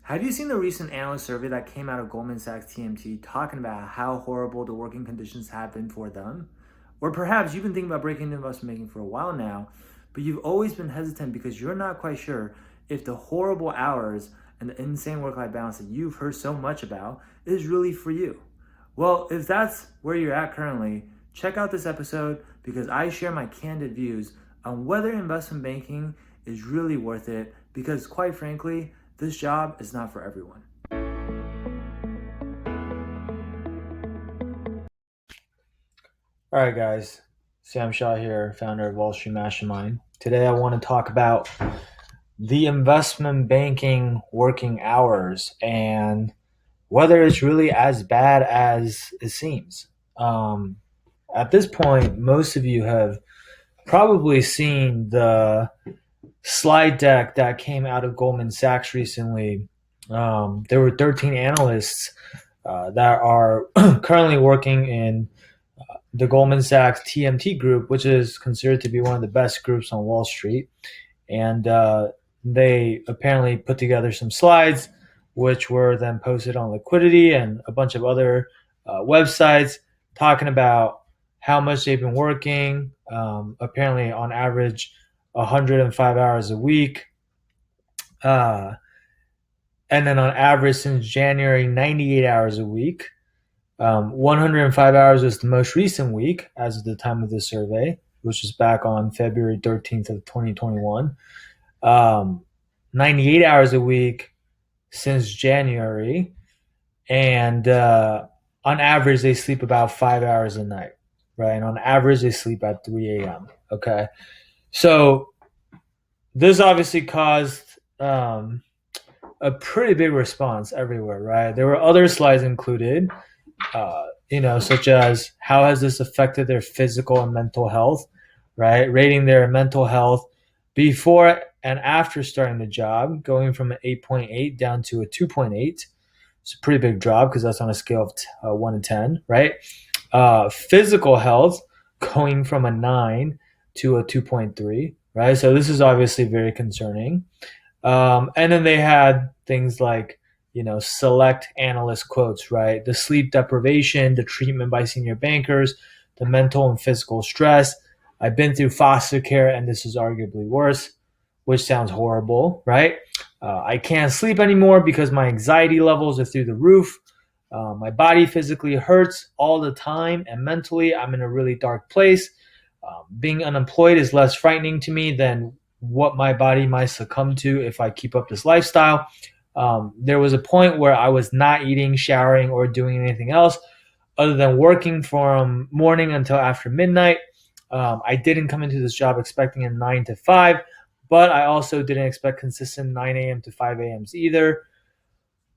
Have you seen the recent analyst survey that came out of Goldman Sachs TMT talking about how horrible the working conditions have been for them? Or perhaps you've been thinking about breaking into investment banking for a while now, but you've always been hesitant because you're not quite sure if the horrible hours and the insane work life balance that you've heard so much about is really for you. Well, if that's where you're at currently, check out this episode because I share my candid views on whether investment banking is really worth it because, quite frankly, this job is not for everyone. All right, guys. Sam Shaw here, founder of Wall Street Mastermind. Today, I want to talk about the investment banking working hours and whether it's really as bad as it seems. Um, at this point, most of you have probably seen the slide deck that came out of Goldman Sachs recently. There were 13 analysts that are currently working in the Goldman Sachs TMT group, which is considered to be one of the best groups on Wall Street. And they apparently put together some slides, which were then posted on Liquidity and a bunch of other websites talking about how much they've been working, apparently on average 105 hours a week. And then on average since January, 98 hours a week. 105 hours was the most recent week as of the time of the survey, which was back on February 13th of 2021. 98 hours a week since January. And on average, they sleep about 5 hours a night, right? And on average, they sleep at 3 a.m. Okay. So this obviously caused a pretty big response everywhere, right? There were other slides included, such as how has this affected their physical and mental health, right? Rating their mental health before and after starting the job, going from an 8.8 down to a 2.8. It's a pretty big drop because that's on a scale of 1 to 10, right? Physical health going from a 9 to a 2.3, right? So this is obviously very concerning. And then they had things like, select analyst quotes, right? The sleep deprivation, the treatment by senior bankers, the mental and physical stress. I've been through foster care and this is arguably worse, which sounds horrible, right? I can't sleep anymore because my anxiety levels are through the roof. My body physically hurts all the time, and mentally, I'm in a really dark place. Being unemployed is less frightening to me than what my body might succumb to if I keep up this lifestyle. There was a point where I was not eating, showering, or doing anything else other than working from morning until after midnight. I didn't come into this job expecting a 9 to 5, but I also didn't expect consistent 9 a.m. to 5 a.m.s either.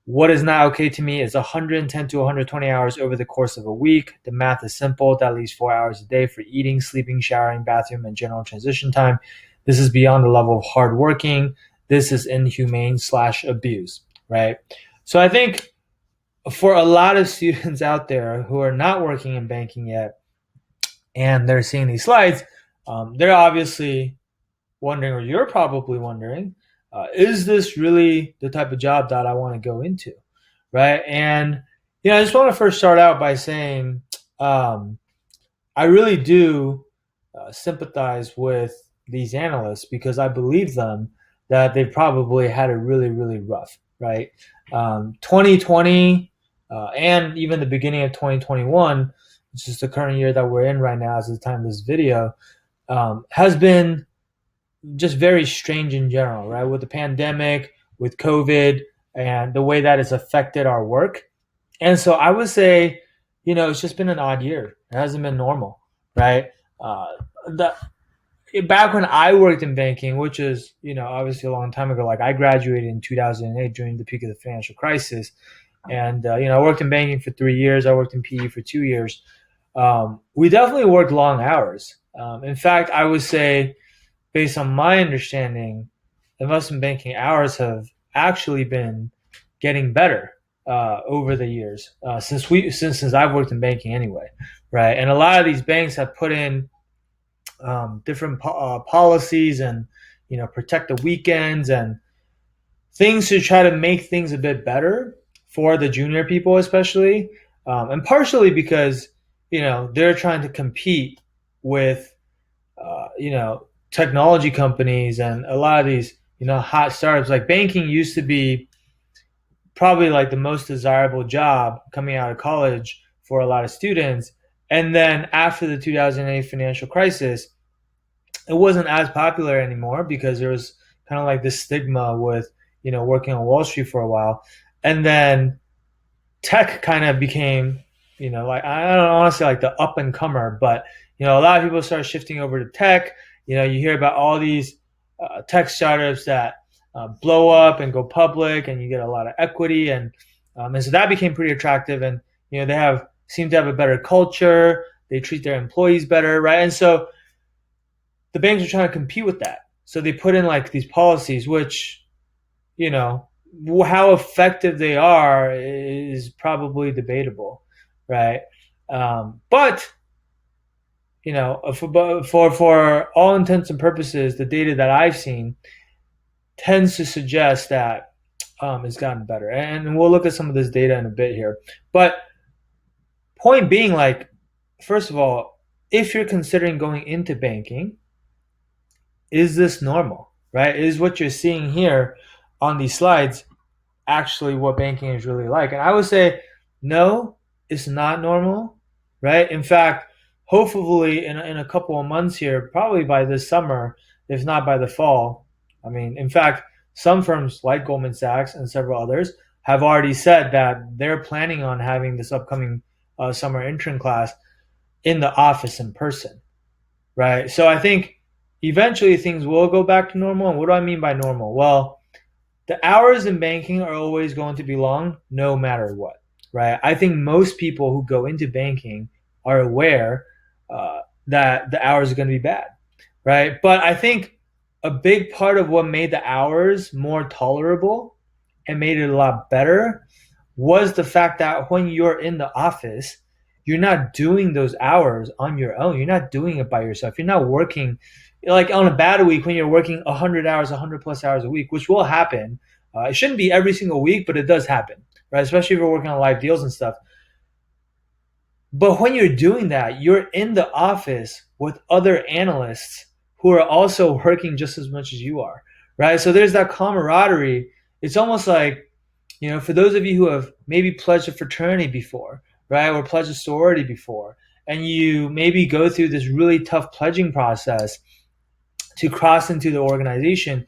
What is not okay to me is 110 to 120 hours over the course of a week. The math is simple. That leaves 4 hours a day for eating, sleeping, showering, bathroom, and general transition time. This is beyond the level of hard working. This is inhumane / abuse, right? So I think for a lot of students out there who are not working in banking yet and they're seeing these slides, they're obviously wondering, or you're probably wondering, is this really the type of job that I want to go into, right? And I just want to first start out by saying I really do sympathize with these analysts because I believe them that they probably had it really, really rough, right? 2020 and even the beginning of 2021, which is the current year that we're in right now as of the time of this video, has been just very strange in general, right? With the pandemic, with COVID, and the way that it's affected our work. And so I would say, it's just been an odd year. It hasn't been normal, right? The Back when I worked in banking, which is, obviously a long time ago, like I graduated in 2008 during the peak of the financial crisis. And, I worked in banking for 3 years. I worked in PE for 2 years. We definitely worked long hours. In fact, I would say, based on my understanding, investment banking hours have actually been getting better over the years since I've worked in banking anyway, right? And a lot of these banks have put in different policies and protect the weekends, and things to try to make things a bit better for the junior people, especially, and partially because they're trying to compete with technology companies and a lot of these hot startups. Like banking used to be probably like the most desirable job coming out of college for a lot of students, and then after the 2008 financial crisis, it wasn't as popular anymore because there was kind of like this stigma with working on Wall Street for a while, and then tech kind of became like I don't want to say like the up and comer, but a lot of people started shifting over to tech. You hear about all these tech startups that blow up and go public, and you get a lot of equity, and so that became pretty attractive, and they have seem to have a better culture. They treat their employees better, right? And so the banks are trying to compete with that. So they put in like these policies, which, you know, how effective they are is probably debatable, right? But for all intents and purposes, the data that I've seen tends to suggest that it's gotten better, and we'll look at some of this data in a bit here. But point being, like, first of all, if you're considering going into banking, is this normal, right? Is what you're seeing here on these slides actually what banking is really like? And I would say, no, it's not normal, right? In fact, hopefully in a couple of months here, probably by this summer, if not by the fall. I mean, in fact, some firms like Goldman Sachs and several others have already said that they're planning on having this upcoming summer intern class in the office in person, right? So I think eventually things will go back to normal. And what do I mean by normal? Well, the hours in banking are always going to be long no matter what, right? I think most people who go into banking are aware that the hours are going to be bad, right? But I think a big part of what made the hours more tolerable and made it a lot better was the fact that when you're in the office, you're not doing those hours on your own. You're not doing it by yourself. You're not working like on a bad week when you're working 100 hours, 100 plus hours a week, which will happen. It shouldn't be every single week, but it does happen, right? Especially if you're working on live deals and stuff. But when you're doing that, you're in the office with other analysts who are also working just as much as you are, right? So there's that camaraderie. It's almost like, for those of you who have maybe pledged a fraternity before, right, or pledged a sorority before, and you maybe go through this really tough pledging process to cross into the organization,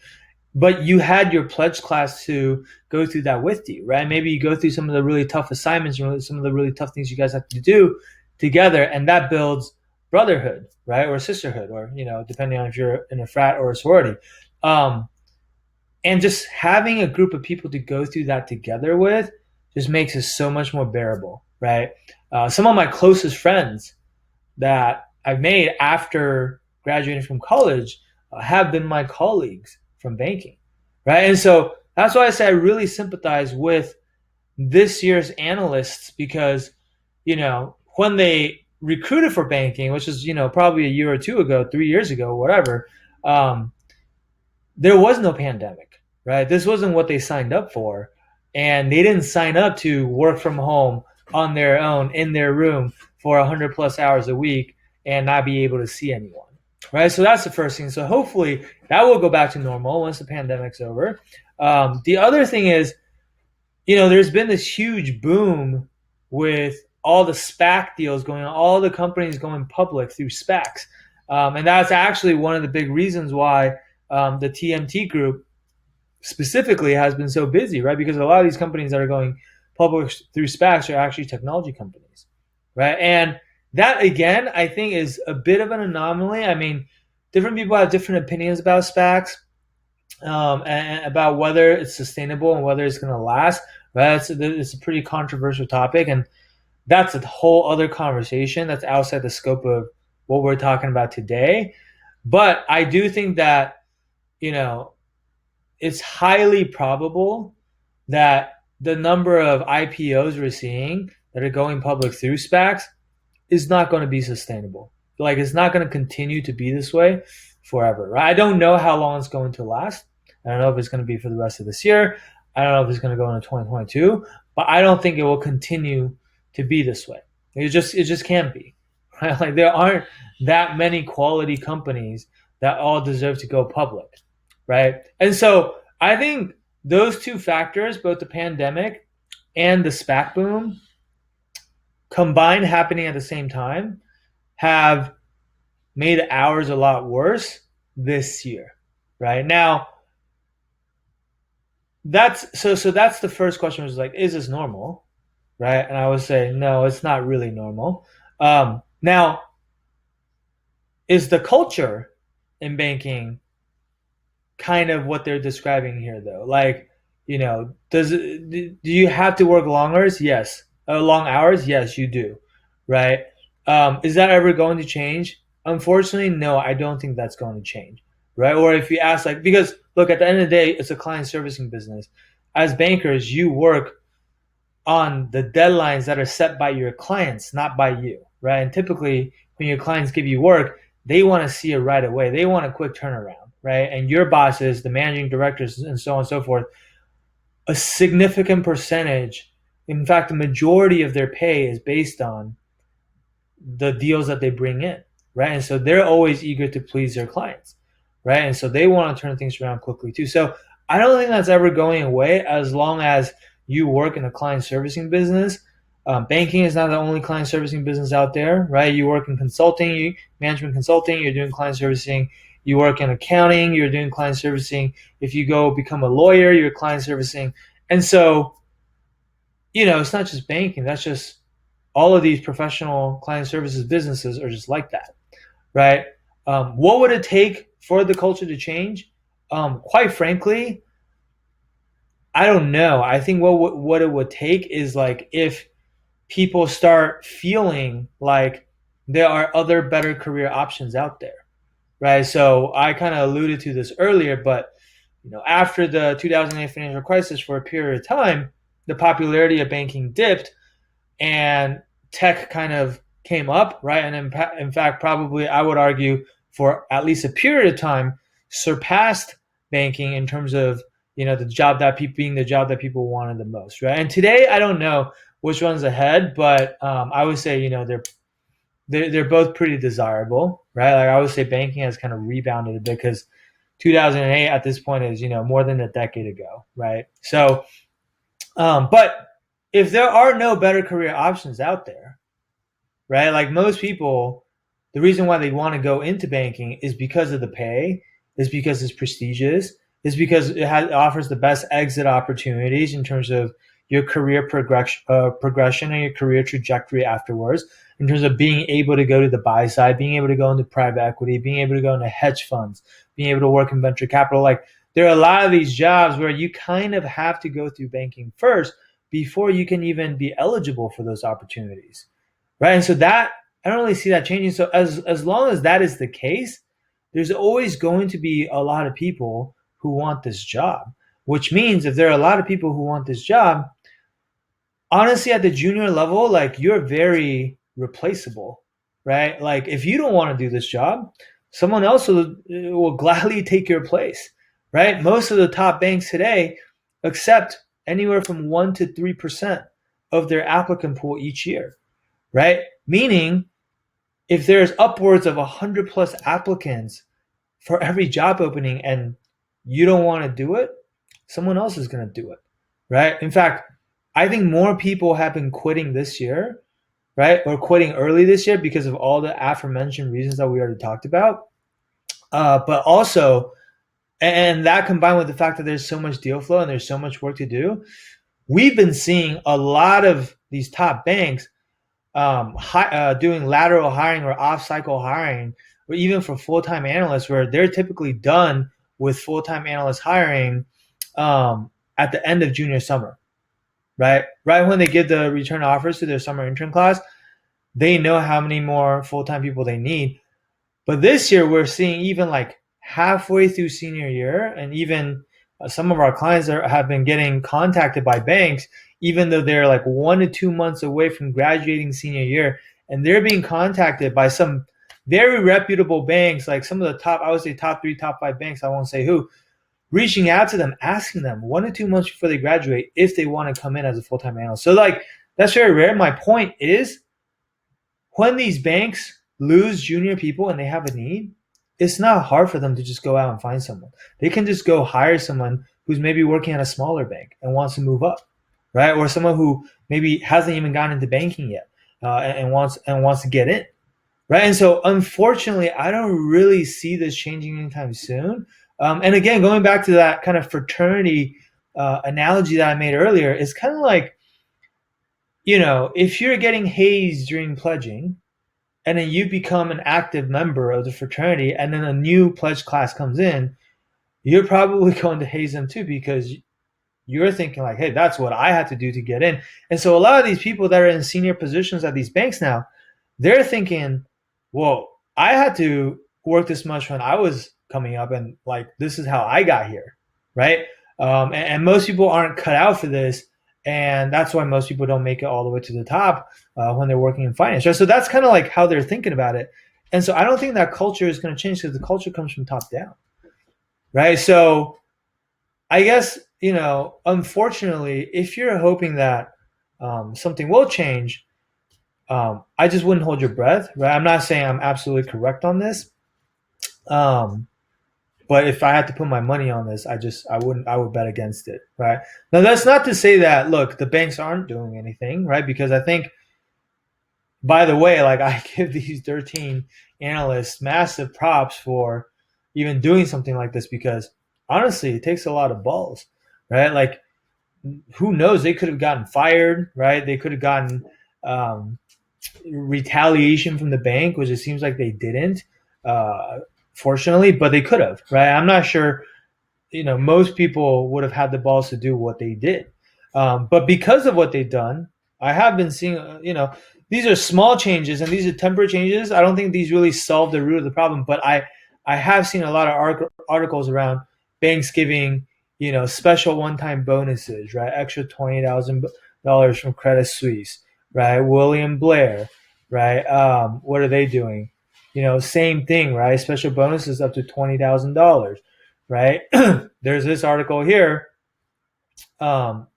but you had your pledge class to go through that with you, right? Maybe you go through some of the really tough assignments, some of the really tough things you guys have to do together, and that builds brotherhood, right, or sisterhood, or depending on if you're in a frat or a sorority. And just having a group of people to go through that together with just makes it so much more bearable, right? Some of my closest friends that I've made after graduating from college have been my colleagues from banking, right? And so that's why I say I really sympathize with this year's analysts because, when they recruited for banking, which is, probably a year or two ago, 3 years ago, whatever, there was no pandemic, right? This wasn't what they signed up for. And they didn't sign up to work from home on their own in their room for 100 plus hours a week and not be able to see anyone, right? So that's the first thing. So hopefully that will go back to normal once the pandemic's over. The other thing is, there's been this huge boom with all the SPAC deals going on, all the companies going public through SPACs. And that's actually one of the big reasons why the TMT group specifically has been so busy, right? Because a lot of these companies that are going public through SPACs are actually technology companies, right? And that, again, I think is a bit of an anomaly. I mean, different people have different opinions about SPACs and about whether it's sustainable and whether it's going to last, right? It's a pretty controversial topic, and that's a whole other conversation that's outside the scope of what we're talking about today. But I do think that, it's highly probable that the number of IPOs we're seeing that are going public through SPACs is not going to be sustainable. Like, it's not going to continue to be this way forever, right? I don't know how long it's going to last. I don't know if it's going to be for the rest of this year. I don't know if it's going to go into 2022, but I don't think it will continue to be this way. It just can't be. Right? Like there aren't that many quality companies that all deserve to go public, right? And so I think those two factors, both the pandemic and the SPAC boom, combined happening at the same time, have made ours a lot worse this year, right? Now, that's the first question, was like, is this normal, right? And I would say no, it's not really normal. Now, is the culture in banking kind of what they're describing here, though? Like, do you have to work long hours? Yes. Long hours? Yes, you do, right? Is that ever going to change? Unfortunately, no, I don't think that's going to change, right? Or if you ask, like, because look, at the end of the day, it's a client servicing business. As bankers, you work on the deadlines that are set by your clients, not by you, right? And typically, when your clients give you work, they want to see it right away. They want a quick turnaround, right? And your bosses, the managing directors, and so on and so forth, a significant percentage, in fact, the majority of their pay is based on the deals that they bring in, right? And so they're always eager to please their clients, right? And so they want to turn things around quickly too. So I don't think that's ever going away as long as you work in a client servicing business. Banking is not the only client servicing business out there, right? You work in consulting, management consulting, you're doing client servicing. You work in accounting, you're doing client servicing. If you go become a lawyer, you're client servicing. And so, it's not just banking. That's just all of these professional client services businesses are just like that, right? What would it take for the culture to change? Quite frankly, I don't know. I think what it would take is, like, if people start feeling like there are other better career options out there, right? So I kind of alluded to this earlier, but after the 2008 financial crisis, for a period of time, the popularity of banking dipped, and tech kind of came up, right? And in fact, probably I would argue for at least a period of time, surpassed banking in terms of the job that people being the job that people wanted the most, right? And today, I don't know which one's ahead, but I would say they're both pretty desirable, right? Like I would say, banking has kind of rebounded a bit because 2008 at this point is more than a decade ago, right? So, but if there are no better career options out there, right? Like most people, the reason why they want to go into banking is because of the pay, is because it's prestigious, is because it offers the best exit opportunities in terms of your career progression and your career trajectory afterwards, in terms of being able to go to the buy side, being able to go into private equity, being able to go into hedge funds, being able to work in venture capital. Like there are a lot of these jobs where you kind of have to go through banking first before you can even be eligible for those opportunities, right? And so that I don't really see that changing. So as long as that is the case, there's always going to be a lot of people who want this job, which means if there are a lot of people who want this job, honestly, at the junior level, like you're very replaceable, right? Like if you don't want to do this job, someone else will gladly take your place, right? Most of the top banks today accept anywhere from 1% to 3% of their applicant pool each year, right? Meaning, if there's upwards of 100 plus applicants for every job opening and you don't want to do it, someone else is going to do it, right? In fact, I think more people have been quitting this year, right? Or quitting early this year because of all the aforementioned reasons that we already talked about. But also, and that combined with the fact that there's so much deal flow and there's so much work to do, we've been seeing a lot of these top banks doing lateral hiring or off-cycle hiring, or even for full-time analysts, where they're typically done with full-time analyst hiring at the end of junior summer, right? Right when they give the return offers to their summer intern class, they know how many more full-time people they need. But this year, we're seeing even like halfway through senior year, and even some of our clients have been getting contacted by banks, even though they're like 1 to 2 months away from graduating senior year, and they're being contacted by some very reputable banks, like some of the top, I would say top 3, top 5 banks, I won't say who, reaching out to them, asking them 1 to 2 months before they graduate if they want to come in as a full-time analyst. So like that's very rare. My point is when these banks lose junior people and they have a need, it's not hard for them to just go out and find someone. They can just go hire someone who's maybe working at a smaller bank and wants to move up, right? Or someone who maybe hasn't even gotten into banking yet and wants to get in, right? And so, unfortunately, I don't really see this changing anytime soon. And again, going back to that kind of fraternity analogy that I made earlier, it's kind of like, if you're getting hazed during pledging, and then you become an active member of the fraternity, and then a new pledge class comes in, you're probably going to haze them too because you're thinking like, hey, that's what I had to do to get in. And so a lot of these people that are in senior positions at these banks now, they're thinking, whoa, I had to work this much when I was coming up, and like this is how I got here, right? And most people aren't cut out for this, and that's why most people don't make it all the way to the top when they're working in finance, right? So that's kind of like how they're thinking about it. And so I don't think that culture is going to change because the culture comes from top down, right? So I guess, unfortunately, if you're hoping that something will change, I just wouldn't hold your breath, right? I'm not saying I'm absolutely correct on this, um, but if I had to put my money on this, I would bet against it, right? Now that's not to say that look, the banks aren't doing anything, right? Because I think, by the way, like I give these 13 analysts massive props for even doing something like this because honestly, it takes a lot of balls, right? Like who knows? They could have gotten fired, right? They could have gotten um, retaliation from the bank, which it seems like they didn't, uh, fortunately, but they could have, right? I'm not sure, most people would have had the balls to do what they did. But because of what they've done, I have been seeing, these are small changes and these are temporary changes. I don't think these really solve the root of the problem, but I have seen a lot of articles around banks giving, special one-time bonuses, right? Extra $20,000 from Credit Suisse, right? William Blair, right? What are they doing? Same thing, right? Special bonuses up to $20,000, right? There's this article here, um,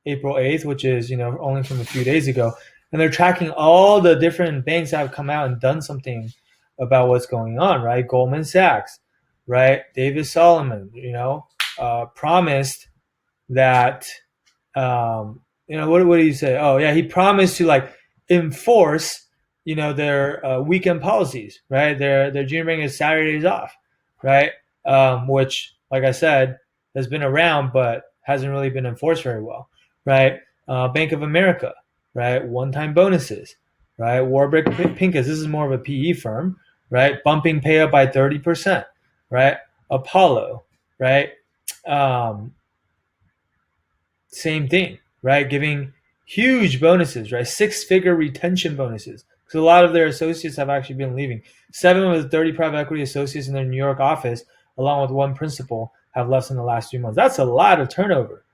April 8th, which is, only from a few days ago. And they're tracking all the different banks that have come out and done something about what's going on, right? Goldman Sachs, right? David Solomon, promised that, what do you say? Oh, yeah, he promised to like enforce, their weekend policies, right? Their junior bank is Saturdays off, right? Which, like I said, has been around but hasn't really been enforced very well, right? Bank of America, right? One-time bonuses, right? Warburg Pincus, this is more of a PE firm, right? Bumping pay up by 30%, right? Apollo, right? Um, Same thing, right? Giving huge bonuses, right? Six-figure retention bonuses. Because a lot of their associates have actually been leaving. 7 of the 30 private equity associates in their New York office, along with one principal, have left in the last 3 months. That's a lot of turnover,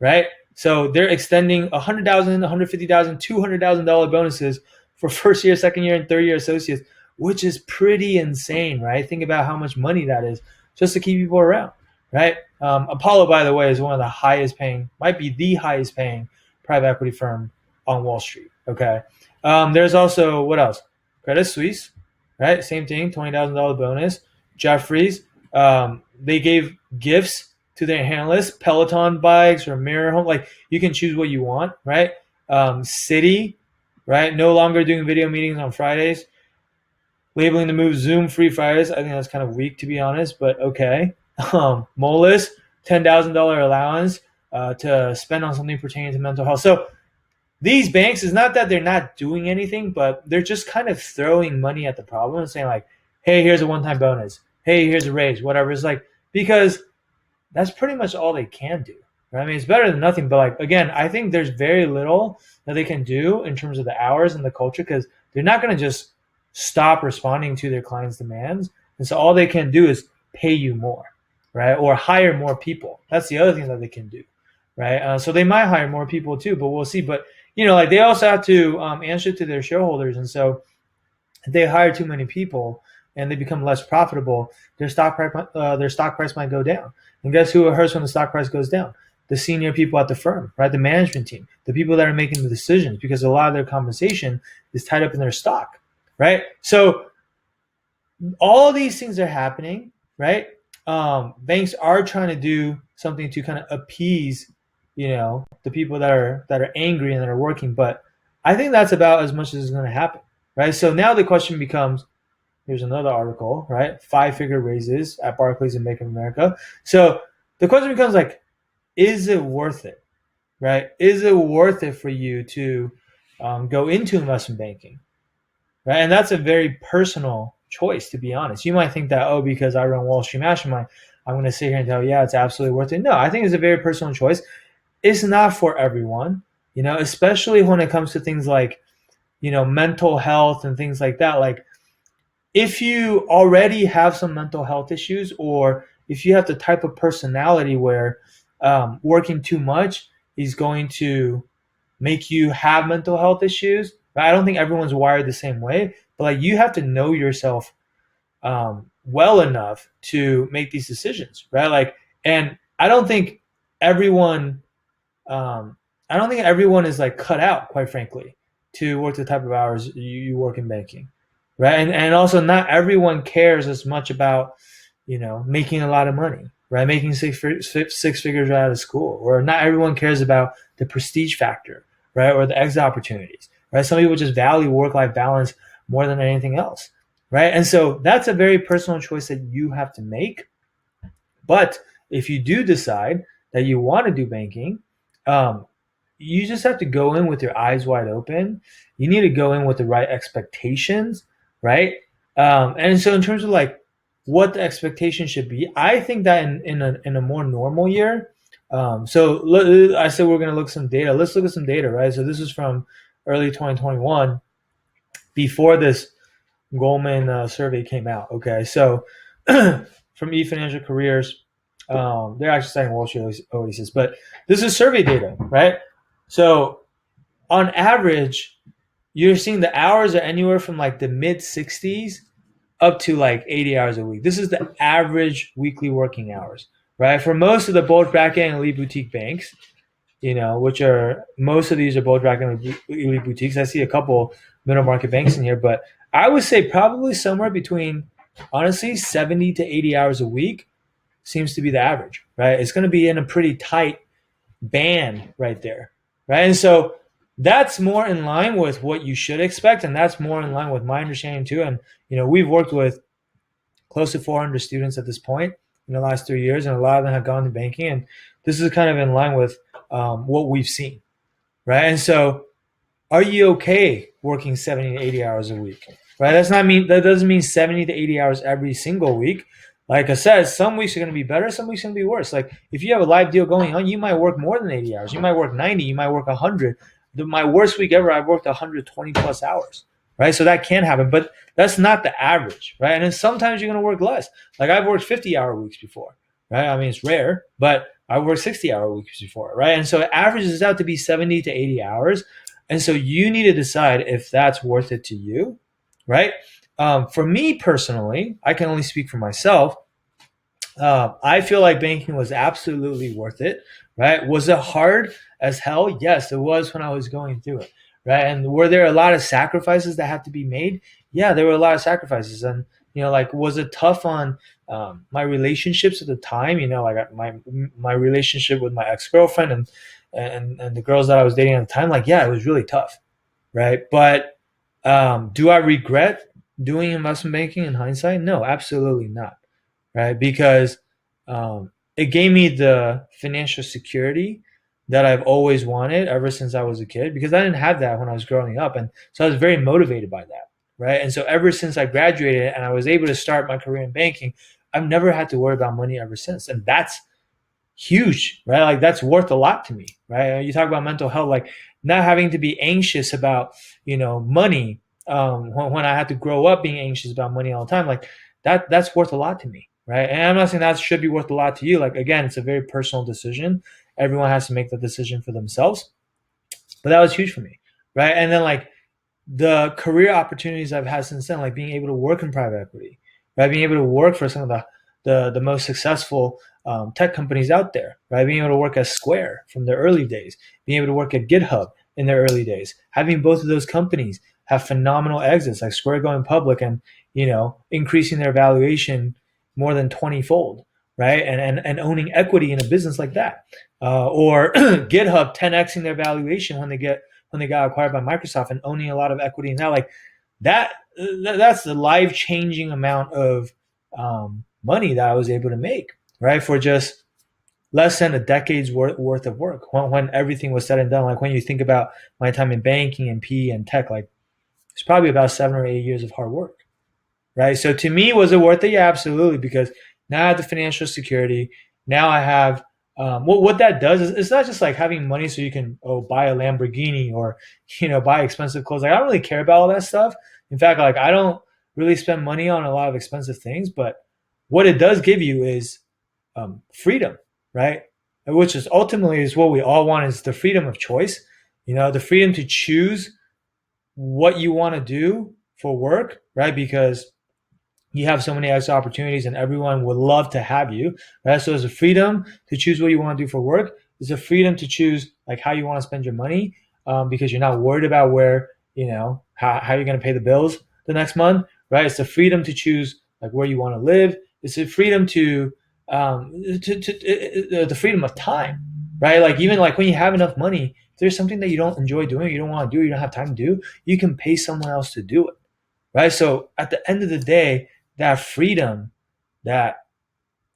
right? So they're extending $100,000, $150,000, $200,000 bonuses for first year, second year, and third year associates, which is pretty insane, right? Think about how much money that is just to keep people around, right? Apollo, by the way, is one of the highest paying, might be the highest paying private equity firm on Wall Street. Okay. There's also what else? Credit Suisse, right? Same thing, $20,000 bonus. Jeffries, they gave gifts to their analysts, Peloton bikes or mirror home. Like you can choose what you want, right? Citi, right? No longer doing video meetings on Fridays. Labeling the move Zoom free Fridays. I think that's kind of weak to be honest, but okay. Moelis, $10,000 allowance to spend on something pertaining to mental health. So these banks, it's not that they're not doing anything, but they're just kind of throwing money at the problem and saying like, hey, here's a one-time bonus. Hey, here's a raise, whatever. It's like, because that's pretty much all they can do. Right? I mean, it's better than nothing, but like, again, I think there's very little that they can do in terms of the hours and the culture because they're not going to just stop responding to their clients' demands. And so all they can do is pay you more, right? Or hire more people. That's the other thing that they can do, right? So they might hire more people too, but we'll see. But, like they also have to answer to their shareholders. And so if they hire too many people and they become less profitable, their stock price might go down. And guess who it hurts when the stock price goes down? The senior people at the firm, right? The management team, the people that are making the decisions, because a lot of their compensation is tied up in their stock, right? So all these things are happening, right? Banks are trying to do something to kind of appease, the people that are angry and that are working. But I think that's about as much as is going to happen, right? So now the question becomes: here's another article, right? 5-figure raises at Barclays and Bank of America. So the question becomes like, is it worth it, right? Is it worth it for you to go into investment banking? Right? And that's a very personal choice, to be honest. You might think that, oh, because I run Wall Street Mastermind, I'm going to sit here and tell you, yeah, it's absolutely worth it. No, I think it's a very personal choice. It's not for everyone, especially when it comes to things like, mental health and things like that. Like, if you already have some mental health issues, or if you have the type of personality where working too much is going to make you have mental health issues. Right? I don't think everyone's wired the same way, but like, you have to know yourself well enough to make these decisions, right? Like, and everyone, um, I don't think everyone is like cut out, quite frankly, to work the type of hours you work in banking, right? And also, not everyone cares as much about making a lot of money, right? Making six figures right out of school, or not everyone cares about the prestige factor, right? Or the exit opportunities, right? Some people just value work-life balance more than anything else, right? And so that's a very personal choice that you have to make. But if you do decide that you want to do banking, um, you just have to go in with your eyes wide open. You need to go in with the right expectations, right? And so, in terms of like what the expectation should be, I think that in a more normal year. I said we're going to look some data. Let's look at some data, right? So this is from early 2021, before this Goldman survey came out. Okay, so from eFinancial Careers, they're actually citing Wall Street Oasis, but this is survey data, right? So on average, you're seeing the hours are anywhere from like the mid 60s up to like 80 hours a week. This is the average weekly working hours, right? For most of the bulge bracket and elite boutique banks, which are, most of these are bulge bracket and elite boutiques. I see a couple middle market banks in here, but I would say probably somewhere between, honestly, 70 to 80 hours a week seems to be the average, right? It's going to be in a pretty tight band right there, right? And so that's more in line with what you should expect, and that's more in line with my understanding too. And we've worked with close to 400 students at this point in the last 3 years, and a lot of them have gone to banking, and this is kind of in line with what we've seen, right? And so, are you okay working 70 to 80 hours a week? Right? That doesn't mean 70 to 80 hours every single week. Like I said, some weeks are going to be better, some weeks are going to be worse. Like, if you have a live deal going on, you might work more than 80 hours. You might work 90, you might work 100. My worst week ever, I've worked 120 plus hours, right? So that can happen, but that's not the average, right? And then sometimes you're going to work less. Like, I've worked 50-hour weeks before, right? I mean, it's rare, but I worked 60-hour weeks before, right? And so it averages out to be 70 to 80 hours. And so you need to decide if that's worth it to you, right? For me personally, I can only speak for myself. I feel like banking was absolutely worth it, right? Was it hard as hell? Yes, it was when I was going through it, right? And were there a lot of sacrifices that had to be made? Yeah, there were a lot of sacrifices. And, like, was it tough on my relationships at the time? Like, my relationship with my ex-girlfriend and the girls that I was dating at the time, like, yeah, it was really tough, right? But do I regret doing investment banking in hindsight? No, absolutely not, right? Because it gave me the financial security that I've always wanted ever since I was a kid, because I didn't have that when I was growing up. And so I was very motivated by that, right? And so ever since I graduated and I was able to start my career in banking, I've never had to worry about money ever since. And that's huge, right? Like, that's worth a lot to me, right? You talk about mental health, like not having to be anxious about, money. When I had to grow up being anxious about money all the time, like that's worth a lot to me, right? And I'm not saying that should be worth a lot to you. Like, again, it's a very personal decision. Everyone has to make the decision for themselves. But that was huge for me, right? And then, like, the career opportunities I've had since then, like being able to work in private equity, right? Being able to work for some of the most successful tech companies out there, right? Being able to work at Square from their early days, being able to work at GitHub in their early days, having both of those companies have phenomenal exits, like Square going public and increasing their valuation more than 20-fold, right? And owning equity in a business like that, or GitHub 10xing their valuation when they got acquired by Microsoft and owning a lot of equity in that, like that. That's the life changing amount of money that I was able to make, right, for just less than a decade's worth of work when everything was said and done. Like when you think about my time in banking and PE and tech, like it's probably about 7 or 8 years of hard work, right? So to me, was it worth it? Yeah, absolutely. Because now I have the financial security. Now I have what that does is it's not just like having money so you can buy a Lamborghini or buy expensive clothes. Like I don't really care about all that stuff. In fact, like I don't really spend money on a lot of expensive things. But what it does give you is freedom, right? Which is ultimately is what we all want, is the freedom of choice. The freedom to choose what you want to do for work, right? Because you have so many extra opportunities and everyone would love to have you, right? So there's a freedom to choose what you want to do for work. There's a freedom to choose like how you want to spend your money, because you're not worried about where, how you're going to pay the bills the next month, right? It's the freedom to choose like where you want to live. It's the freedom to the freedom of time, right? Like even like when you have enough money, if there's something that you don't enjoy doing, you don't want to do, you don't have time to do, you can pay someone else to do it, right? So at the end of the day, that freedom that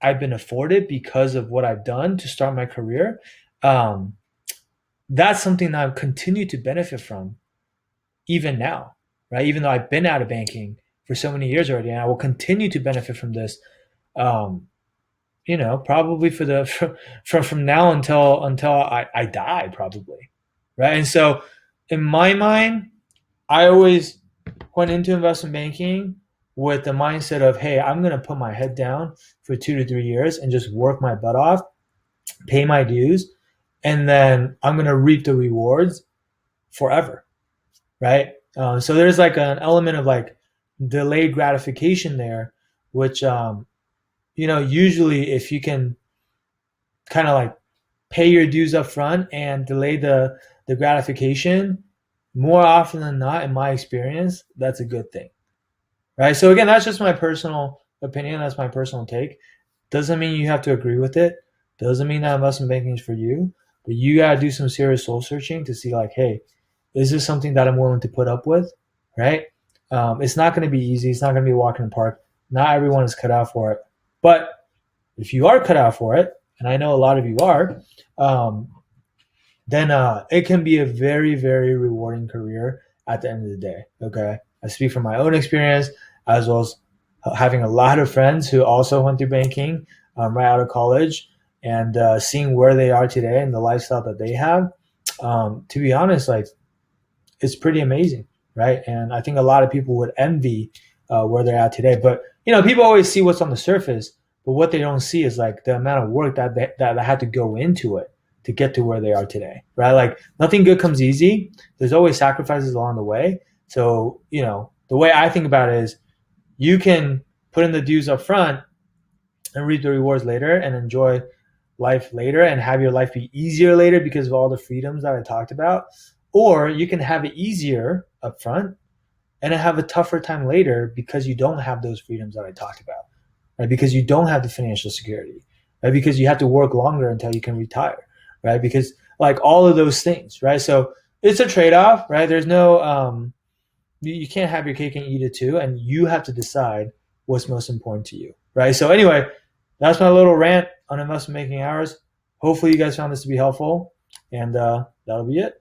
I've been afforded because of what I've done to start my career, that's something that I've continued to benefit from even now, right? Even though I've been out of banking for so many years already, and I will continue to benefit from this, probably from now until I die, probably, right? And so, in my mind, I always went into investment banking with the mindset of, hey, I'm going to put my head down for 2 to 3 years and just work my butt off, pay my dues, and then I'm going to reap the rewards forever, right? So there's like an element of like delayed gratification there, which, usually if you can kind of like pay your dues up front and delay the gratification, more often than not, in my experience, that's a good thing. Right. So again, that's just my personal opinion. That's my personal take. Doesn't mean you have to agree with it. Doesn't mean that investment banking is for you. But you got to do some serious soul searching to see like, hey, is this something that I'm willing to put up with? Right. It's not going to be easy. It's not going to be a walk in the park. Not everyone is cut out for it. But if you are cut out for it, and I know a lot of you are, then it can be a very, very rewarding career at the end of the day. Okay. I speak from my own experience, as well as having a lot of friends who also went through banking right out of college, and seeing where they are today and the lifestyle that they have. To be honest, like it's pretty amazing, right? And I think a lot of people would envy where they're at today. But people always see what's on the surface, but what they don't see is like the amount of work that had to go into it to get to where they are today, right? Like nothing good comes easy. There's always sacrifices along the way. So, the way I think about it is you can put in the dues up front and reap the rewards later and enjoy life later and have your life be easier later because of all the freedoms that I talked about. Or you can have it easier up front and have a tougher time later because you don't have those freedoms that I talked about, right? Because you don't have the financial security, right? Because you have to work longer until you can retire, right? Because like all of those things, right? So it's a trade-off, right? There's no, you can't have your cake and eat it too, and you have to decide what's most important to you, right? So anyway, that's my little rant on investment banking hours. Hopefully you guys found this to be helpful, and that'll be it.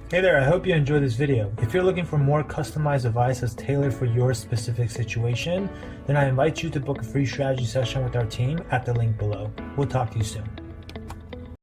Hey there, I hope you enjoyed this video. If you're looking for more customized advice that's tailored for your specific situation, then I invite you to book a free strategy session with our team at the link below. We'll talk to you soon.